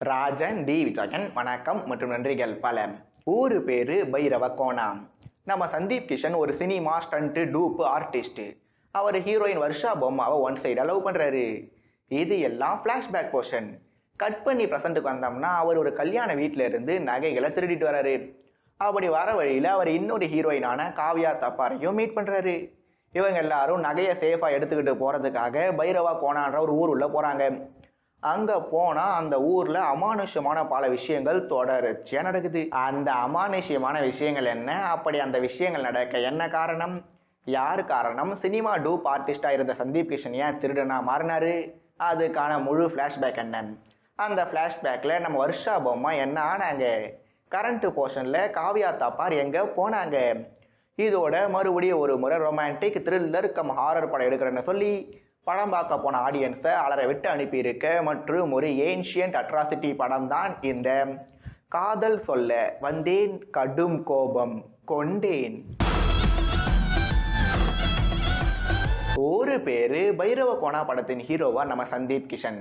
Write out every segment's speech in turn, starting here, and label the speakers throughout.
Speaker 1: Rajan D Vijayan வணக்கம் மற்றும் நன்றிகள் பல. ஊரு பேரு பைரவ கோணம். நம்ம சந்தீப் கிஷன் ஒரு சினிமா ஸ்டண்ட் டூப் ஆர்டிஸ்ட். அவர் ஹீரோயின் வர்ஷா பொம்மாவை ஒன் சைடாக லவ் பண்ணுறாரு. இது எல்லாம் ஃப்ளாஷ்பேக் போர்ஷன். கட் பண்ணி ப்ரெசண்ட்டுக்கு வந்தோம்னா அவர் ஒரு கல்யாண வீட்டில் இருந்து நகைகளை திருடிட்டு வராரு. அப்படி வர வழியில் அவர் இன்னொரு ஹீரோயினான காவ்யா தப்பாரையும் மீட் பண்ணுறாரு. இவங்க எல்லாரும் நகையை சேஃபாக எடுத்துக்கிட்டு போகிறதுக்காக பைரவா கோணான்ற ஒரு ஊர் உள்ள போகிறாங்க. அங்கே போனால் அந்த ஊரில் அமானுஷ்யமான பல விஷயங்கள் தொடர்ச்சியாக நடக்குது. அந்த அமானுஷ்யமான விஷயங்கள் என்ன, அப்படி அந்த விஷயங்கள் நடக்க என்ன காரணம், யார் காரணம், சினிமா டூப் ஆர்டிஸ்டாக இருந்த சந்தீப் கிஷன் ஏன் திருடனா மாறினாரு, அதுக்கான முழு ஃப்ளாஷ்பேக் என்ன, அந்த ஃப்ளாஷ்பேக்கில் நம்ம வர்ஷா பொம்மா என்ன ஆனாங்க, கரண்ட் போர்ஷனில் காவ்யா தாப்பார் எங்கே போனாங்க, இதோட மறுபடியும் ஒரு முறை ரொமான்டிக் த்ரில்லர் கம் ஹாரர் படம் எடுக்கிறேன்னு சொல்லி படம் பார்க்க போன ஆடியன்ஸை அலற விட்டு அனுப்பியிருக்க மற்றும் ஒரு ஏன்ஷியன்ட் அட்ராசிட்டி படம் தான் இந்த காதல் சொல்ல வந்தேன் கடும் கோபம் கொண்டேன். ஒரு பேரு பைரவ கோணா படத்தின் ஹீரோவா நம்ம சந்தீப் கிஷன்.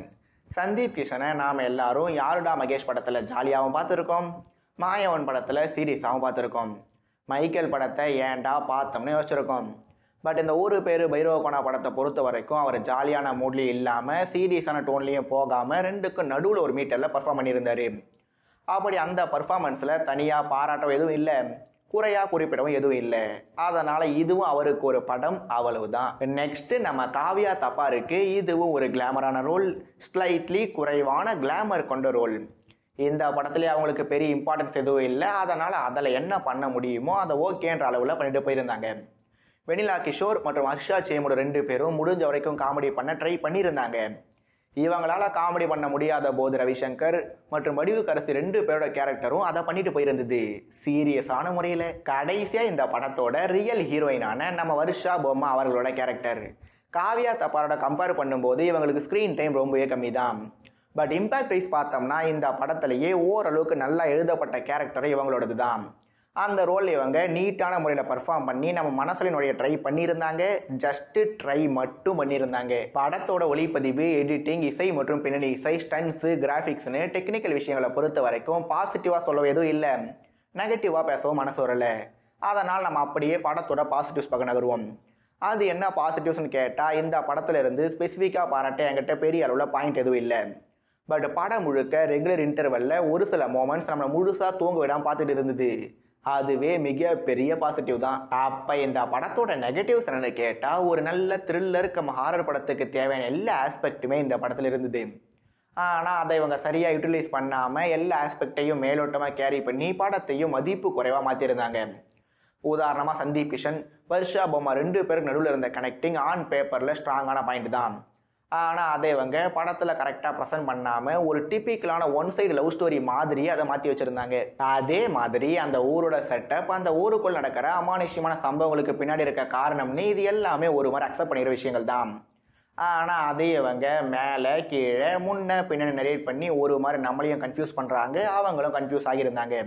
Speaker 1: சந்தீப் கிஷனை நாம் எல்லாரும் யாருடா மகேஷ் படத்தில் ஜாலியாகவும் பார்த்துருக்கோம், மாயவன் படத்தில் சீரியஸாகவும் பார்த்துருக்கோம், மைக்கேல் படத்தை ஏன்டா பார்த்தோம்னு யோசிச்சிருக்கோம். பட் இந்த ஊரு பேர் பைரவ கோணா படத்தை பொறுத்த வரைக்கும் அவர் ஜாலியான மூட்லேயும் இல்லாமல் சீரியஸான டோன்லேயும் போகாமல் ரெண்டுக்கும் நடுவில் ஒரு மீட்டரில் பர்ஃபார்ம் பண்ணியிருந்தார். அப்படி அந்த பர்ஃபார்மன்ஸில் தனியாக பாராட்டவும் எதுவும் இல்லை, குறையாக குறிப்பிடவும் எதுவும் இல்லை. அதனால் இதுவும் அவருக்கு ஒரு படம், அவ்வளவுதான். நெக்ஸ்ட்டு நம்ம காவ்யா தப்பாருக்கு இதுவும் ஒரு கிளாமரான ரோல், ஸ்லைட்லி குறைவான கிளாமர் கொண்ட ரோல். இந்த படத்துலேயே அவங்களுக்கு பெரிய இம்பார்ட்டன்ஸ் எதுவும் இல்லை. அதனால் அதில் என்ன பண்ண முடியுமோ அதை ஓகேன்ற அளவில் பண்ணிட்டு போயிருந்தாங்க. வெனிலா கிஷோர் மற்றும் ஹர்ஷா சேமோட ரெண்டு பேரும் முடிஞ்ச வரைக்கும் காமெடி பண்ண ட்ரை பண்ணியிருந்தாங்க. இவங்களால காமெடி பண்ண முடியாத போது ரவிசங்கர் மற்றும் வடிவுக்கரசி ரெண்டு பேரோட கேரக்டரும் அதை பண்ணிட்டு போயிருந்தது சீரியஸான முறையில். கடைசியாக இந்த படத்தோட ரியல் ஹீரோயினான நம்ம வர்ஷா பொம்மா அவர்களோட கேரக்டர் காவ்யா தப்பாரோட கம்பேர் பண்ணும்போது இவங்களுக்கு ஸ்க்ரீன் டைம் ரொம்பவே கம்மி தான். பட் இம்பேக்ட் வைஸ் பார்த்தோம்னா இந்த படத்துலையே ஓரளவுக்கு நல்லா எழுதப்பட்ட கேரக்டர் இவங்களோடது தான். அந்த ரோல் இவங்க நீட்டான முறையில் பர்ஃபார்ம் பண்ணி நம்ம மனசுலினுடைய ட்ரை பண்ணியிருந்தாங்க. ஜஸ்ட்டு ட்ரை மட்டும் பண்ணியிருந்தாங்க. படத்தோட ஒளிப்பதிவு, எடிட்டிங், இசை மற்றும் பின்னணி இசை, ஸ்டன்ஸு, கிராஃபிக்ஸ்னு டெக்னிக்கல் விஷயங்களை பொறுத்த வரைக்கும் பாசிட்டிவாக சொல்லவும் எதுவும் இல்லை, நெகட்டிவாக பேசவும் மனசு வரலை. அதனால் நம்ம அப்படியே படத்தோட பாசிட்டிவ்ஸ் பக்கம் நகருவோம். அது என்ன பாசிட்டிவ்ஸ்னு கேட்டால் இந்த படத்துல இருந்து ஸ்பெசிஃபிக்காக பாராட்ட என்கிட்ட பெரிய அளவில் பாயிண்ட் எதுவும் இல்லை. பட் படம் முழுக்க ரெகுலர் இன்டர்வெல்லில் ஒரு சில மோமெண்ட்ஸ் நம்மளை முழுசாக தூங்க விடாமல் பார்த்துட்டு இருந்தது. அதுவே மிக பெரிய பாசிட்டிவ் தான். அப்போ இந்த படத்தோட நெகட்டிவ்ஸ் என்னன்னு கேட்டால் ஒரு நல்ல த்ரில்லர் கம் ஹாரர் படத்துக்கு தேவையான எல்லா ஆஸ்பெக்ட்டுமே இந்த படத்தில் இருந்தது. ஆனால் அதை இவங்க சரியாக யூட்டிலைஸ் பண்ணாமல் எல்லா ஆஸ்பெக்டையும் மேலோட்டமாக கேரி பண்ணி படத்தையும் மதிப்பு குறைவாக மாற்றிருந்தாங்க. உதாரணமாக சந்தீப் கிஷன், வர்ஷா பொம்மா ரெண்டு பேருக்கு நடுவில் இருந்த கனெக்டிங் ஆன் பேப்பரில் ஸ்ட்ராங்கான பாயிண்ட் தான். ஆனால் அதை இவங்க படத்தில் கரெக்டாக ப்ரெசென்ட் பண்ணாமல் ஒரு டிப்பிக்கலான ஒன் சைடு லவ் ஸ்டோரி மாதிரி அதை மாற்றி வச்சுருந்தாங்க. அதே மாதிரி அந்த ஊரோட செட்டப், அந்த ஊருக்குள் நடக்கிற அமானுஷ்யமான சம்பவங்களுக்கு பின்னாடி இருக்க காரணம்னு இது எல்லாமே ஒரு மாதிரி அக்செப்ட் பண்ணிடுற விஷயங்கள் தான். ஆனால் அதை இவங்க மேலே கீழே முன்ன பின்னாடி நரேட் பண்ணி ஒரு மாதிரி நம்மளையும் கன்ஃபியூஸ் பண்ணுறாங்க, அவங்களும் கன்ஃபியூஸ் ஆகியிருந்தாங்க.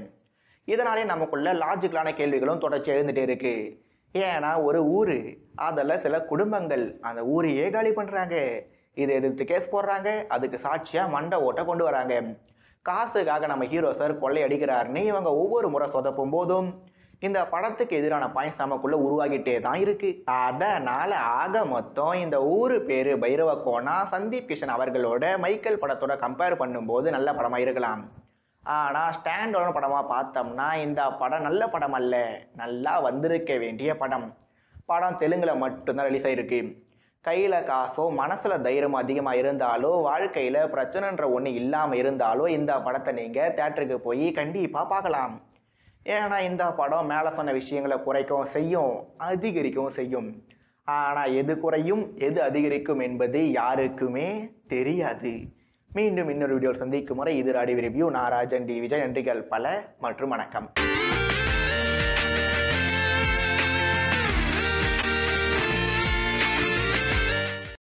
Speaker 1: இதனாலே நமக்குள்ள லாஜிக்கலான கேள்விகளும் தொடர்ச்சி எழுந்துகிட்டே இருக்குது. ஏன்னா ஒரு ஊர், அதில் சில குடும்பங்கள் அந்த ஊரையே காலி பண்ணுறாங்க, இதை எதிர்த்து கேஸ் போடுறாங்க, அதுக்கு சாட்சியாக மண்டை ஓட்டை கொண்டு வராங்க. காசுக்காக நம்ம ஹீரோ சார் கொள்ளை அடிக்கிறாருன்னு இவங்க ஒவ்வொரு முறை சொதப்பும் போதும் இந்த படத்துக்கு எதிரான பாயிண்ட்ஸ் நமக்குள்ளே உருவாகிட்டே தான் இருக்குது. அதனால் ஆக மொத்தம் இந்த ஊர் பேர் பைரவ கோணா சந்தீப் கிஷன் அவர்களோட மைக்கேல் படத்தோட கம்பேர் பண்ணும்போது நல்ல படமாக இருக்கலாம். ஆனால் ஸ்டாண்ட் அலோன் படமாக பார்த்தோம்னா இந்த படம் நல்ல படம் அல்ல, நல்லா வந்திருக்க வேண்டிய படம். படம் தெலுங்கில் மட்டும்தான் ரிலீஸ் ஆகிருக்கு. கையில் காசோ மனசில் தைரியமும் அதிகமாக இருந்தாலோ வாழ்க்கையில் பிரச்சனைன்ற ஒன்று இல்லாமல் இருந்தாலோ இந்த படத்தை நீங்கள் தேட்டருக்கு போய் கண்டிப்பாக பார்க்கலாம். ஏன்னா இந்த படம் மேலே சொன்ன விஷயங்களை குறைக்கவும் செய்யும், அதிகரிக்கவும் செய்யும். ஆனால் எது குறையும் எது அதிகரிக்கும் என்பது யாருக்குமே தெரியாது. மீண்டும் இன்னொரு வீடியோவில் சந்திக்கும் முறை இது ராடிவி ரிவ்யூ. நான் ராஜன் டி விஜய். நன்றிகள் பல மற்றும் வணக்கம்.